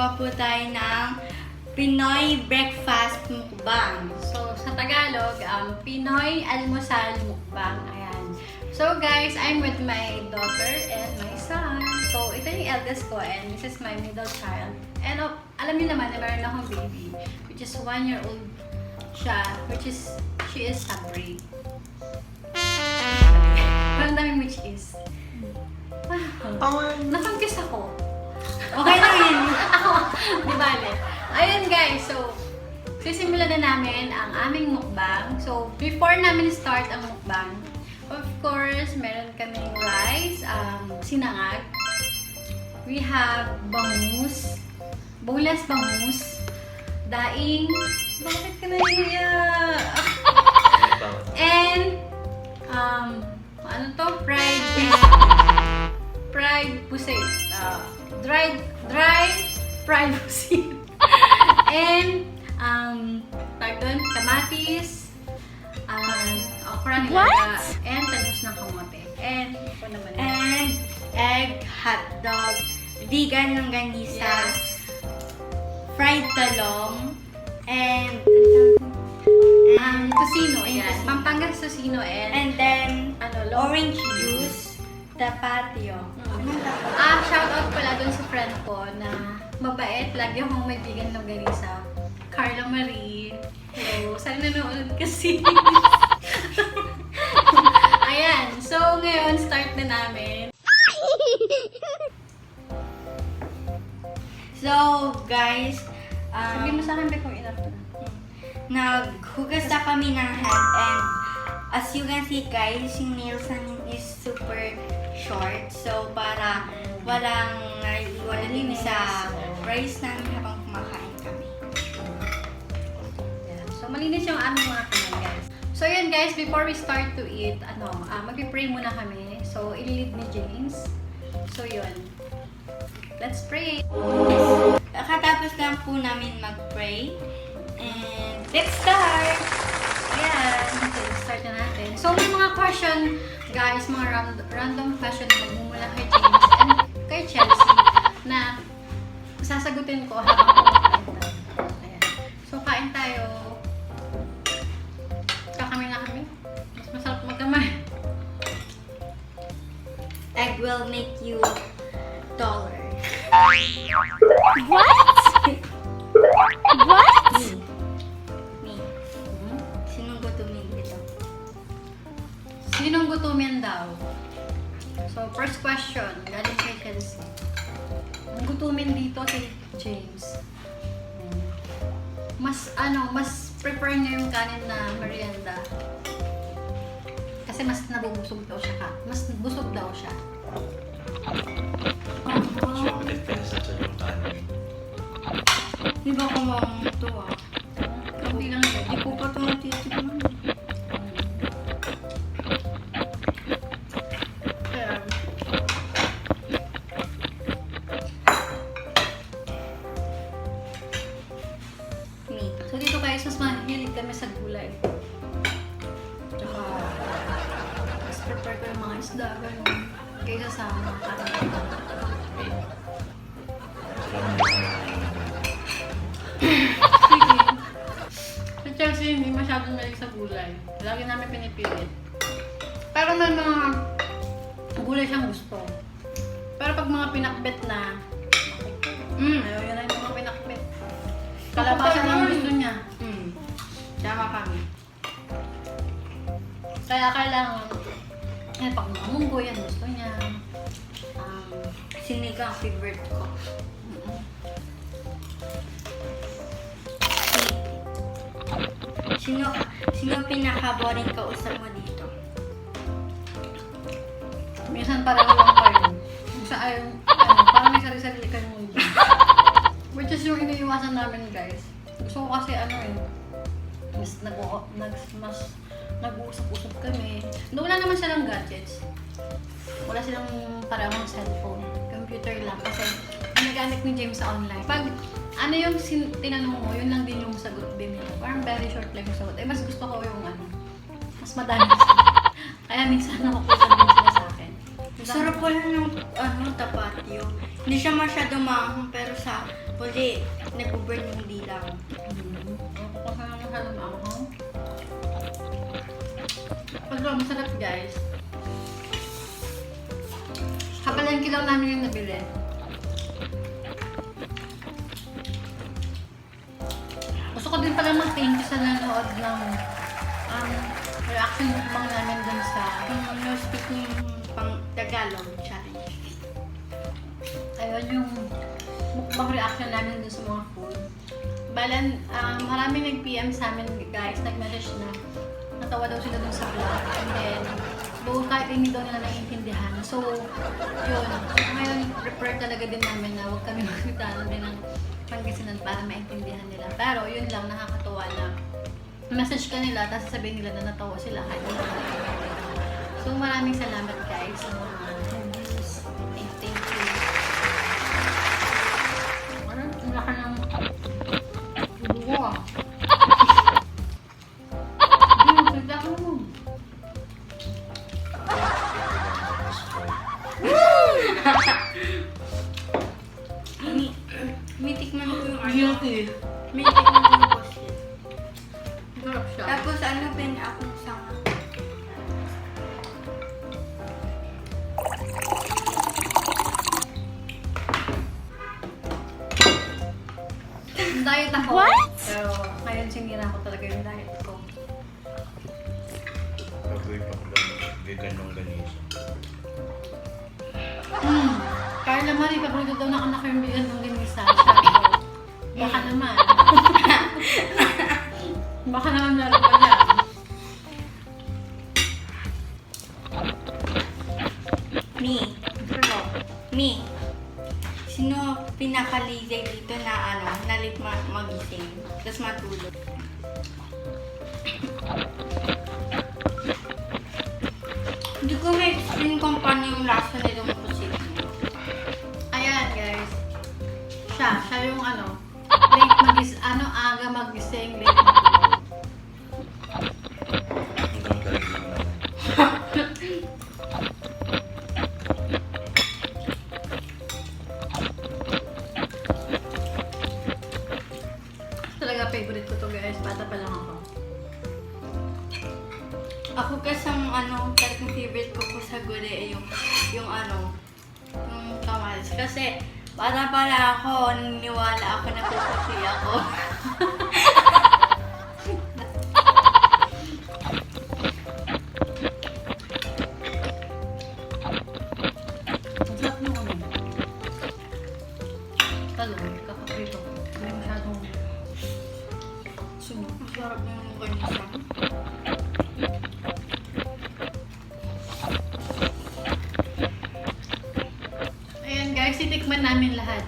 gagawa po tayo ng Pinoy breakfast mukbang. So, sa Tagalog, Pinoy Almusal mukbang. Ayan. So, guys, I'm with my daughter and my son. So, ito yung eldest ko and this is my middle child. And alam niyo naman na meron akong baby, which is 1-year-old siya, she is Sabri. Parang daming which is. Nafangkis ako. Okay lang yun. Ako, di bale. Ayun guys, so, sisimulan na namin ang aming mukbang. So, before namin start ang mukbang, of course, meron kaming rice, sinangag. We have bangus, boneless bangus, daing, bakit ka naiiyak? And, ano to? Fried pusit. Dry fried pusit. And, kamatis, okra nilaga, and talbos ng kamote. And, ito naman. And egg, hotdog, vegan ng ganisa, Yes. fried talong, and Tocino, Yes. yes. Pampangas tocino and then orange orange juice, tapatio. Shoutout pala dun sa friend ko na mabait. Lagi akong may bigan ng ganisa. Carla Marie. Hello. Sana nanonood kasi. Ayan. So, ngayon, start na namin. So, guys, Sabihin mo sa akin, kung enough na. naghugas na kami ng hand and as you can see guys, yung nails namin is super short. So, para walang naiiwanan sa rice namin habang kumakain kami. Ayan. So, malinis yung aming mga kamay, guys. So, yun guys, before we start to eat, mag-pray muna kami. So, i-lead ni James. So, yun. Let's pray. Katapos lang po namin mag-pray. And let's start! Ayan. Okay, start na natin. So, may mga question, guys, mga random question na magmumula kay James and kay Chelsea na sasagutin ko habang kumakain tayo. Ayan. So, kain tayo. Kakamay na kami. Mas masarap magkamay. Egg will make you taller. What? What? Me. Sinong gutumin dito? Sinong gutumin daw? So, first question, galing kay Chelsea. Ang gutumin dito si James. Mas prefer niya yung kanin na merienda. Kasi mas nabubusog daw siya Mas busog daw siya. Siyempre, pesa sa yung kanin. Di ba kumamang ito Kaunti lang siya. Di ko pa ito natitikman. Kaya, Me. so dito guys, mas mahilig kami sa gulay. Tsaka, mas prefer ko yung mga isda, ganun. Kaysa sa mga kanin. Si Chelsea hindi masyadong mahilig sa gulay. Lagi namin pinipilit. Pero may mga gulay siyang gusto. Pero pag mga pinakbet na, ayaw yun na yung mga pinakbet. Kalabasan ang gusto niya. Tama kami. Kaya kailangan, pag mga munggo, yan gusto niya. Sinigang favorite ko. Sino pinaka-boring kausap mo dito? Minsan pareho lang kayo. Minsan ayaw, parang may sarili-sarili kayo mundo. Which is yung iniiwasan namin, guys. Gusto ko kasi mas nag-uusap-usap kami. Wala naman silang gadgets. Wala silang parang cellphone. Computer lang. Kasi ang nagamit ni James sa online. Pag ano yung tinanong mo, yun lang din yung sagot din nila. Parang very short lang yung sagot. Mas gusto ko yung mas madami. Kaya minsan nakukusan din sila sa akin. Sarap pala ng tapatyo. Hindi siya masyado maanghang pero sa huli, nag-burn yung dilaw. Masarap guys. Kapalengke lang namin yung nabili. Gusto ko din pala mag-thank you sa nanood ng reaction mukbang namin dun sa No speaking pang Tagalog challenge. ayun yung mukbang reaction namin dun sa mga food. Balan, maraming nag-PM sa amin guys, nag-message na natawa daw sila dun sa vlog. And then, buong kahit hindi daw nila naiintindihan. So, yun. Ngayon, prepare talaga din namin na huwag kami magkita din ng Pangasinan para maintindihan nila. Pero, yun lang, nakakatuwa na message ka nila, tapos sabihin nila na natawa sila kahit hindi nila naiintindihan. So, maraming salamat guys sa mga reviews. Thank you. Ano? Ang laki ng buwa. Hindi, ko mo. Mitikman ko yung Guilty. Mitikman ko yung postil. Sarap siya. Tapos pin akong sanga. Diet ako. What? Pero ngayon sinira ko talaga yung diet ko. Pag-wait ako lang, vegan ng ganisa. Kaya naman, ipapaluto daw ng anak yung bigan ng ginisa. Sabi ko, baka naman. Baka naman lalo pa yan. Me. Sino pinakalizay dito na nalit magising, tapos matulog? Hindi ko may explain kung paano yung lasa nitong pusit. Ayan guys. Siya yung late aga magising, late matulog. Hanggang galing lang naman. Talaga favorite ko to guys, bata pa lang ako. Ako kasang talagang favorite ko po sa gulay ay yung kamalis. Kasi bata pala ako, naniniwala ako na puputi ako. Ang sarap nung talong, kakaprito ko. Hindi masyadong sumo. Ang sarap ng ganisa. Ayan guys, titikman namin lahat.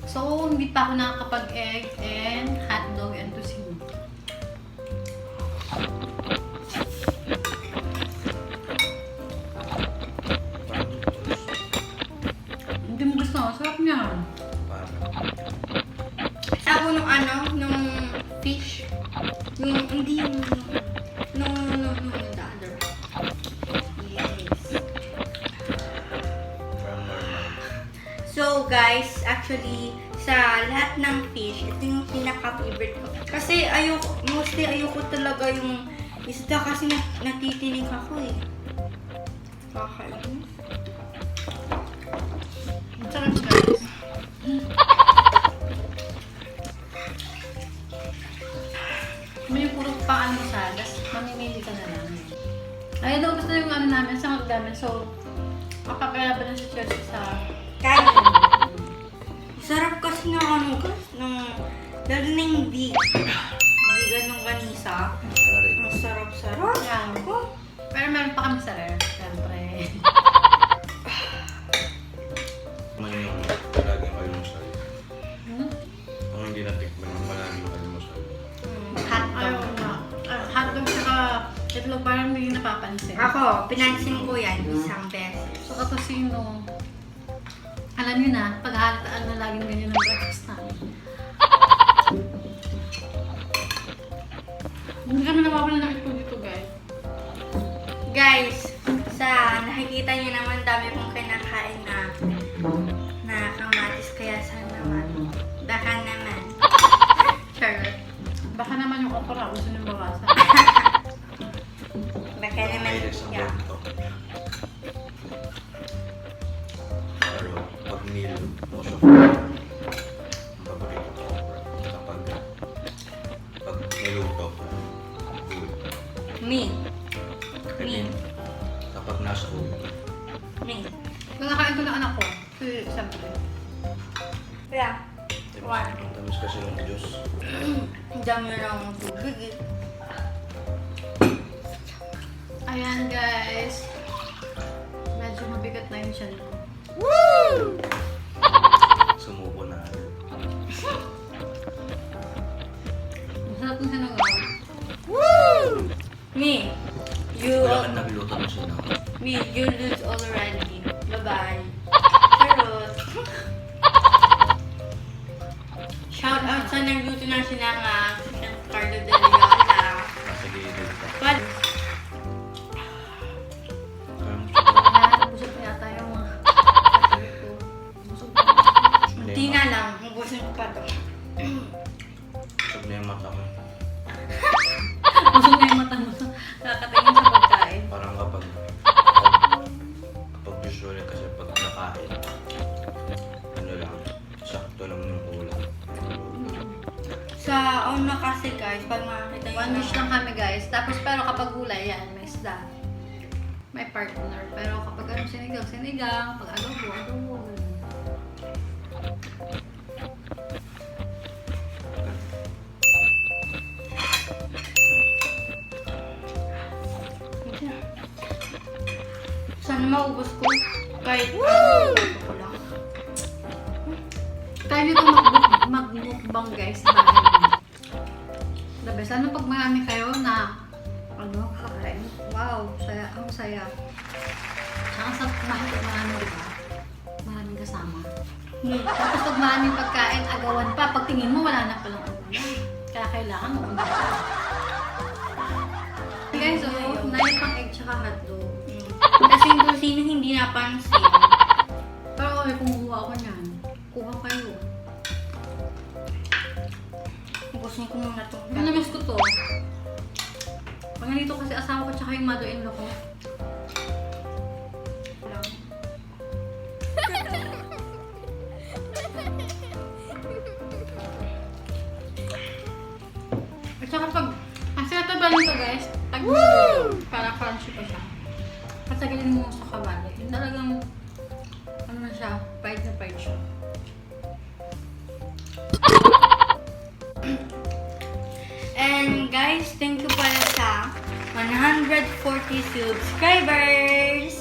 So, hindi pa ako nakakapag-egg and hotdog and tocino. Hindi mo gusto, sarap niya. Parang Ako nung fish. Hindi yung the other. Yes. parang normal. So guys, actually, sa lahat ng fish, ito yung pinaka-favorite ko. Kasi mostly ayoko talaga yung isda kasi natitinig ako eh. Kakainis. Ang sarap guys. May puro pang almusalas, mamimili ka na lang. Ayun daw gusto yung namin sa magdamin. So, mapapalaban na si Chelsea sa Kaya, sarap kasi ng guys, lalo na yung di ganong ganisa. Ang sarap-sarap. yan. Pero meron pa kami sa rare, syempre. Man yung palaging almusal. Hmm? Ang hindi natikman yung palaging almusal. Ayaw na. Hotdog saka itlog parang hindi napapansin. Ako, pinansin ko yan isang beses. Saka tocino. Alam niyo na, paghahalataan na laging ganyan ng breakfast namin. Hindi kami nawawala ng itlog dito guys. Guys, sa nakikita Kita niyo naman, dami kong kinakain na kamatis. Kaya sana naman. Baka naman. Charlotte. Baka naman yung okra, gusto nang bawasan. Baka naman. Mahilig sa Yeah. ganito. Pero pag meal, most of the ang paborito ko kapag niluto, good. Me. I mean, kapag nasa ulo, Me. Nakakain ko ng anak ko. Si Siyempre. Yeah. One. ang tamis kasi ng Diyos. Ang dami ng tubig eh. Ayan guys. Medyo mabigat na yung tiyan ko. Sumuko na. Masarap yung sinagaw. Me. You. Wala kang nagluto na siya na. Me. You lose already. Bye-bye. Charot. Shout out sa nagluto ng sinangag. Carlo de Leona. Nasa gilid pa. But, Ayan, busog na yata yung mga kapatid ko. Busog na. hindi na lang. Ubusin ko pa to. Sab na yung mata ko. Busog na yung mata mo. Nakakatingin sa pagkain. Parang kapag usually kasi pag nakain, ano lang, sakto lang yung ulam. Sa una kasi guys, pag makakita nyo One wish lang kami guys. Tapos pero kapag gulay yan, may isda. May partner. Pero kapag ano sinigang, sinigang. Pag adobo, adobo. Sana maubos ko. Kahit ko lang. Tayo dito mag-mukbang guys sa bahay namin. The best. Ano pag marami kayo na ano, kakain? Wow, saya. Ang saya. Ang sarap kumain pag marami, diba? Maraming kasama. Tapos pag maraming pagkain, agawan pa. Pag tingin mo, wala na palang ulam. Kaya kailangan mo ulam. Guys, so, naip pang egg tsaka hotdog. Kasi kung sino hindi napansin. Pero okay, kumuha ako niyan. Kuha kayo. Ubusin ko muna ito. Ang namiss ko to. Pag nandito kasi asawa ko tsaka yung mother-in-law ko. At saka pag, kasi natabalin ko guys, pag parang crunchy pa siya. Patagalin mo sa kabali. Yung talagang, ano na siya, fried na fried siya. And guys, thank you pala sa 140 subscribers!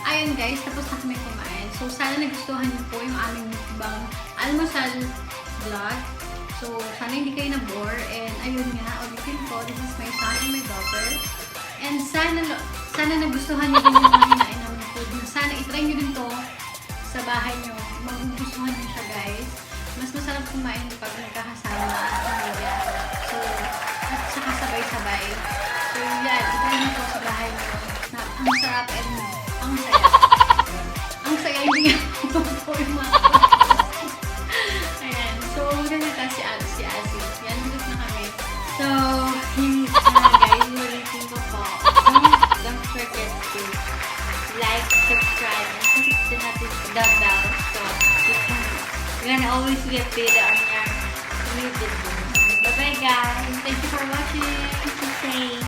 Ayun guys, tapos na kami kumain. So sana nagustuhan niyo po yung aming mukbang almusal vlog. So sana hindi kayo na-bore. And ayun nga, ulitin ko, this is my son and my daughter. And sana nagustuhan niyo din yung mga hinain namin na food. Sana itry niyo din to sa bahay niyo. Magugustuhan niyo siya guys. Mas masarap kumain pag nagkakasama ang pamilya. So, at saka sabay-sabay. So yan, itry niyo to sa bahay niyo. Ang sarap and ang saya. Ang saya, hindi nga po yung mga ayan. So, maganda si Asi. Yan, gusto na kami. So, yun guys, ulitin ko po. Don't forget to like, subscribe, and click the notification bell so you can always be updated on your new videos. Bye-bye guys! Thank you for watching. Stay safe.